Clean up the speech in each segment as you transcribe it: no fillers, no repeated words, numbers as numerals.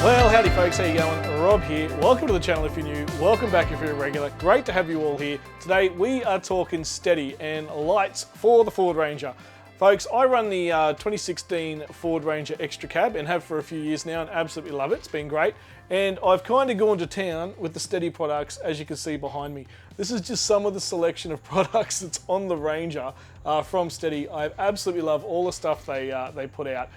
Well, howdy folks, how you going? Rob here. Welcome to the channel if you're new. Welcome back if you're a regular. Great to have you all here. Today we are talking Stedi and lights for the Ford Ranger. Folks, I run the 2016 Ford Ranger Extra Cab and have for a few years now and absolutely love it. It's been great. And I've kind of gone to town with the Stedi products, as you can see behind me. This is just some of the selection of products that's on the Ranger from Stedi. I absolutely love all the stuff they put out.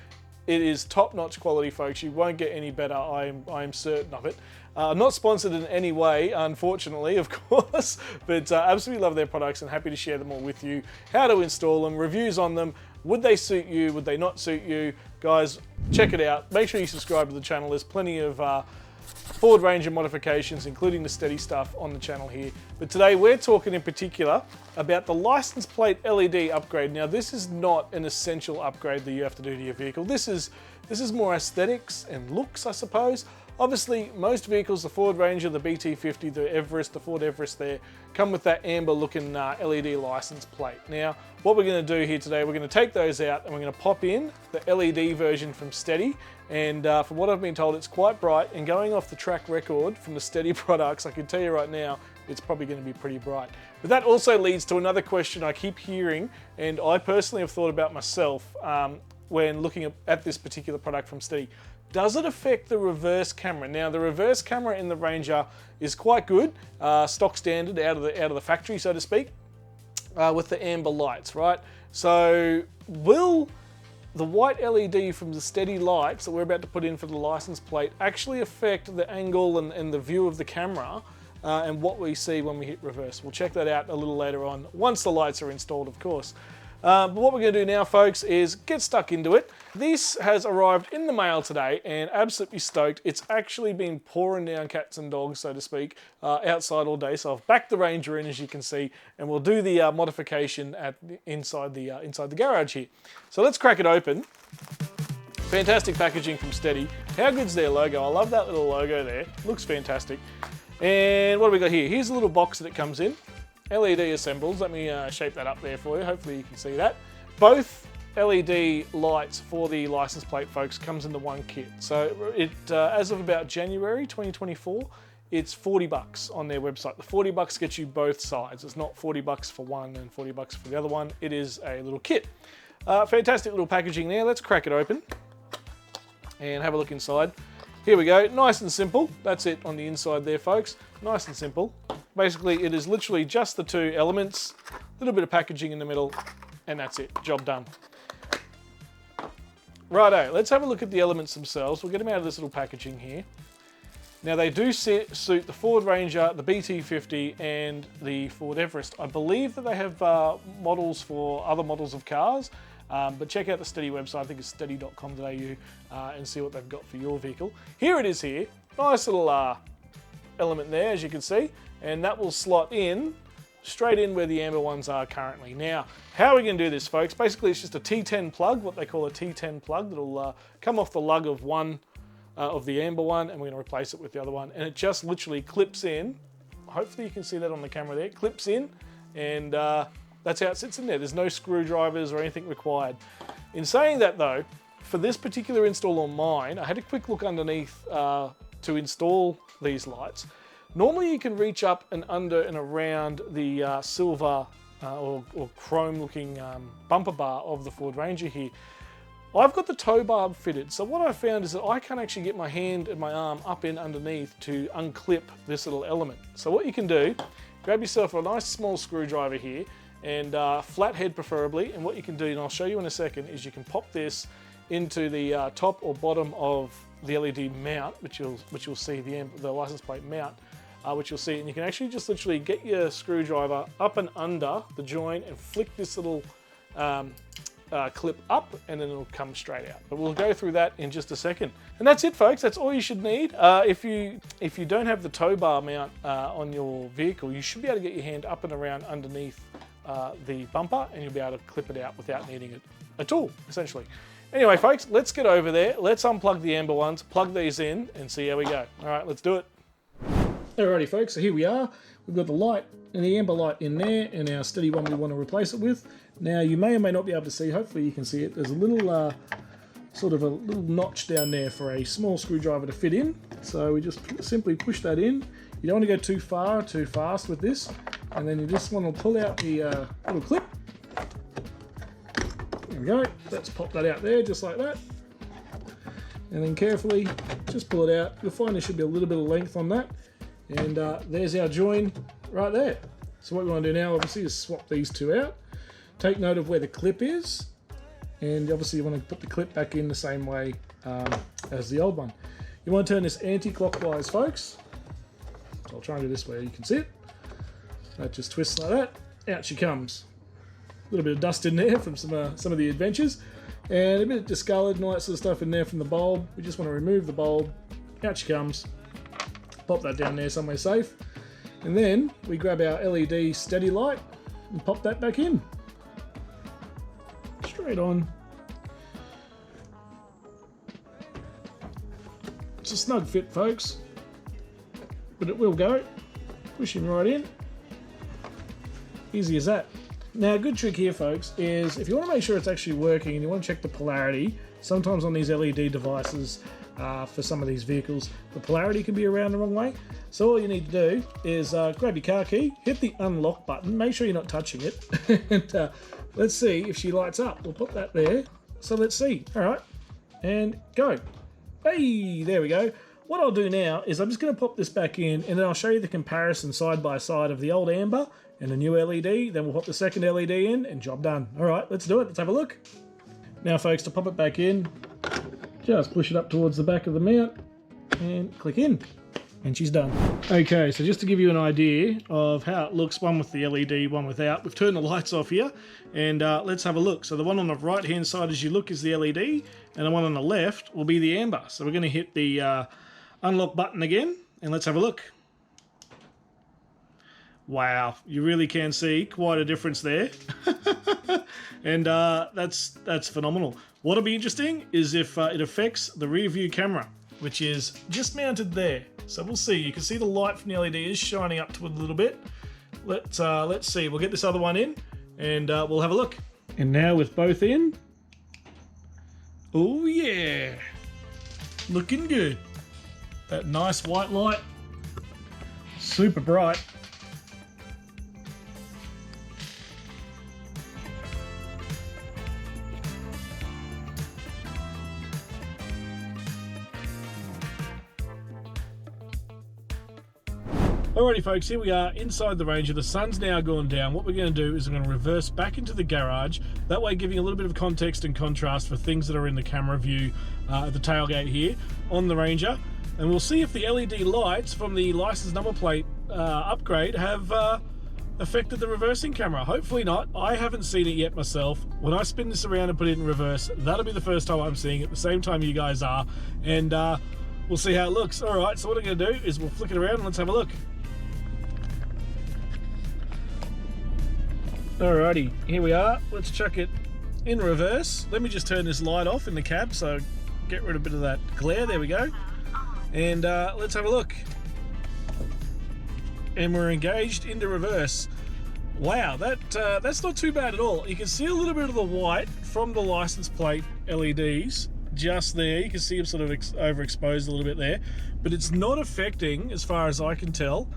It is top-notch quality, folks. You won't get any better, I'm certain of it. Not sponsored in any way, unfortunately, of course, but absolutely love their products and happy to share them all with you. How to install them, reviews on them, would they suit you, would they not suit you? Guys, check it out. Make sure you subscribe to the channel. There's plenty of Ford Ranger modifications, including the Stedi stuff on the channel here. But today we're talking in particular about the license plate LED upgrade. Now this is not an essential upgrade that you have to do to your vehicle. This is more aesthetics and looks, I suppose. Obviously, most vehicles, the Ford Ranger, the BT50, the Everest, the Ford Everest there, come with that amber looking LED license plate. Now, what we're going to do here today, we're going to take those out and we're going to pop in the LED version from Stedi. And from what I've been told, it's quite bright, and going off the track record from the Stedi products, I can tell you right now, it's probably going to be pretty bright. But that also leads to another question I keep hearing, and I personally have thought about myself when looking at this particular product from Stedi. Does it affect the reverse camera? Now, the reverse camera in the Ranger is quite good, stock standard out of the factory, so to speak, with the amber lights, right? So, will the white LED from the Stedi lights that we're about to put in for the license plate actually affect the angle and the view of the camera and what we see when we hit reverse? We'll check that out a little later on, once the lights are installed, of course. But what we're going to do now, folks, is get stuck into it. This has arrived in the mail today and absolutely stoked. It's actually been pouring down cats and dogs, so to speak, outside all day. So I've backed the Ranger in, as you can see, and we'll do the modification inside the garage here. So let's crack it open. Fantastic packaging from Stedi. How good's their logo? I love that little logo there. Looks fantastic. And what do we got here? Here's a little box that it comes in. LED assembles. Let me shape that up there for you. Hopefully you can see that. Both LED lights for the license plate, folks, comes in the one kit. So it, as of about January 2024, it's $40 on their website. The $40 gets you both sides. It's not $40 for one and $40 for the other one. It is a little kit. Fantastic little packaging there. Let's crack it open and have a look inside. Here we go, nice and simple. That's it on the inside there, folks. Nice and simple. Basically, it is literally just the two elements, a little bit of packaging in the middle, and that's it, job done. Righto, let's have a look at the elements themselves. We'll get them out of this little packaging here. Now they do suit the Ford Ranger, the BT50, and the Ford Everest. I believe that they have models for other models of cars, but check out the Stedi website, I think it's stedi.com.au, and see what they've got for your vehicle. Here it is here, nice little element there, as you can see, and that will slot in, straight in where the amber ones are currently. Now, how are we going to do this, folks? Basically, it's just a T10 plug, what they call a T10 plug, that'll come off the lug of one of the amber one, and we're going to replace it with the other one, and it just literally clips in. Hopefully you can see that on the camera there. It clips in, and that's how it sits in there. There's no screwdrivers or anything required. In saying that though, for this particular install on mine, I had a quick look underneath to install these lights. Normally you can reach up and under and around the silver or chrome looking bumper bar of the Ford Ranger here. I've got the tow bar fitted, so what I found is that I can't actually get my hand and my arm up in underneath to unclip this little element. So what you can do, grab yourself a nice small screwdriver here, and flat head preferably, and what you can do, and I'll show you in a second, is you can pop this into the top or bottom of the LED mount, which you'll see the license plate mount, which you'll see, and you can actually just literally get your screwdriver up and under the joint and flick this little clip up, and then it'll come straight out. But we'll go through that in just a second. And that's it, folks. That's all you should need. If you don't have the tow bar mount on your vehicle, you should be able to get your hand up and around underneath the bumper, and you'll be able to clip it out without needing a tool, essentially. Anyway, folks, let's get over there. Let's unplug the amber ones, plug these in, and see how we go. All right, let's do it. Alrighty, folks, so here we are. We've got the light and the amber light in there, and our Stedi one we want to replace it with. Now, you may or may not be able to see, hopefully you can see it. There's a little sort of a little notch down there for a small screwdriver to fit in. So we just simply push that in. You don't want to go too far, too fast with this. And then you just want to pull out the little clip. There we go. Let's pop that out there just like that. And then carefully just pull it out. You'll find there should be a little bit of length on that. And there's our join right there. So what we want to do now obviously is swap these two out. Take note of where the clip is. And obviously you want to put the clip back in the same way as the old one. You want to turn this anti-clockwise, folks. So I'll try and do this where you can see it. That just twists like that. Out she comes. A little bit of dust in there from some of the adventures. And a bit discoloured and all that sort of stuff in there from the bulb. We just want to remove the bulb. Out she comes. Pop that down there somewhere safe. And then we grab our LED Stedi light and pop that back in. Straight on. It's a snug fit, folks. But it will go. Push him right in. Easy as that. Now, a good trick here, folks, is if you want to make sure it's actually working and you want to check the polarity, sometimes on these LED devices for some of these vehicles, the polarity can be around the wrong way. So all you need to do is grab your car key, hit the unlock button, make sure you're not touching it, and let's see if she lights up. We'll put that there. So let's see. All right, and go. Hey, there we go. What I'll do now is I'm just going to pop this back in, and then I'll show you the comparison side by side of the old amber and the new LED. Then we'll pop the second LED in, and job done. All right, let's do it. Let's have a look. Now, folks, to pop it back in, just push it up towards the back of the mount and click in, and she's done. Okay, so just to give you an idea of how it looks, one with the LED, one without, we've turned the lights off here, and let's have a look. So the one on the right hand side as you look is the LED, and the one on the left will be the amber. So we're going to hit the unlock button again, and let's have a look. Wow, you really can see quite a difference there. And that's phenomenal. What'll be interesting is if it affects the rear view camera, which is just mounted there. So we'll see. You can see the light from the LED is shining up to it a little bit. Let's see. We'll get this other one in, and we'll have a look. And now with both in, oh yeah, looking good. That nice white light, super bright. Alrighty folks, here we are inside the Ranger. The sun's now gone down. What we're going to do is I'm going to reverse back into the garage, that way giving a little bit of context and contrast for things that are in the camera view at the tailgate here on the Ranger. And we'll see if the LED lights from the license number plate upgrade have affected the reversing camera. Hopefully not. I haven't seen it yet myself. When I spin this around and put it in reverse, that'll be the first time I'm seeing it, the same time you guys are. And we'll see how it looks. Alright, so what I'm going to do is we'll flick it around and let's have a look. Alrighty, here we are. Let's chuck it in reverse. Let me just turn this light off in the cab so get rid of a bit of that glare. There we go. And let's have a look. And we're engaged into reverse. Wow, that's not too bad at all. You can see a little bit of the white from the license plate LEDs just there. You can see them sort of overexposed a little bit there, but it's not affecting, as far as I can tell,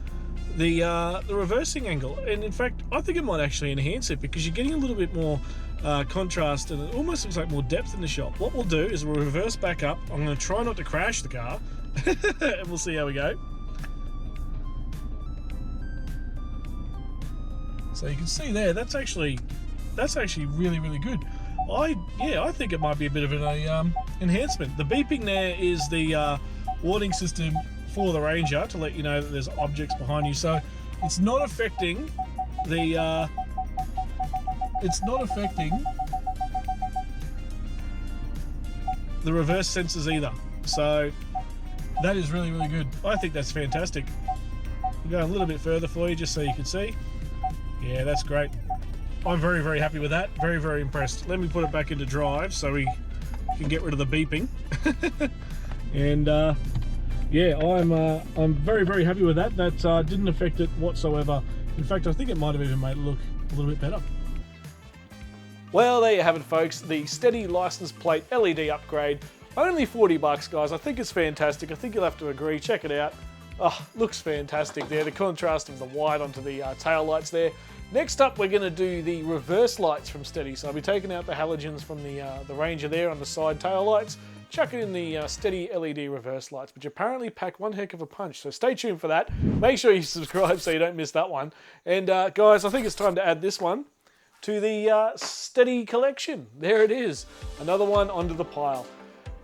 the reversing angle. And in fact, I think it might actually enhance it because you're getting a little bit more contrast, and it almost looks like more depth in the shot. What we'll do is we'll reverse back up. I'm going to try not to crash the car and we'll see how we go. So you can see there, that's actually really, really good. I think it might be a bit of an enhancement. The beeping there is the warning system for the Ranger to let you know that there's objects behind you. So it's not affecting the reverse sensors either. So that is really, really good. I think that's fantastic. I'll go a little bit further for you just so you can see. Yeah, that's great. I'm very, very happy with that. Very, very impressed. Let me put it back into drive so we can get rid of the beeping. And yeah, I'm very, very happy with that. That didn't affect it whatsoever. In fact, I think it might have even made it look a little bit better. Well, there you have it, folks. The Stedi license plate LED upgrade. Only 40 bucks, guys. I think it's fantastic. I think you'll have to agree. Check it out. Oh, looks fantastic there. The contrast of the white onto the tail lights there. Next up, we're going to do the reverse lights from Stedi. So I'll be taking out the halogens from the Ranger there on the side tail lights, chucking in the Stedi LED reverse lights, which apparently pack one heck of a punch. So stay tuned for that. Make sure you subscribe so you don't miss that one. And guys, I think it's time to add this one to the Stedi collection. There it is. Another one onto the pile.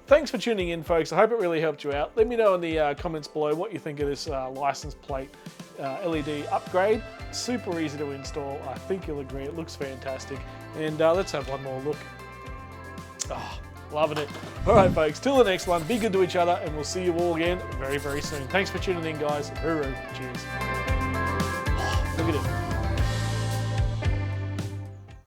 Thanks for tuning in, folks. I hope it really helped you out. Let me know in the comments below what you think of this license plate LED upgrade. Super easy to install. I think you'll agree. It looks fantastic. And let's have one more look. Oh, loving it. All right, folks. Till the next one. Be good to each other, and we'll see you all again very, very soon. Thanks for tuning in, guys. Hooroo. Cheers. Oh, look at it.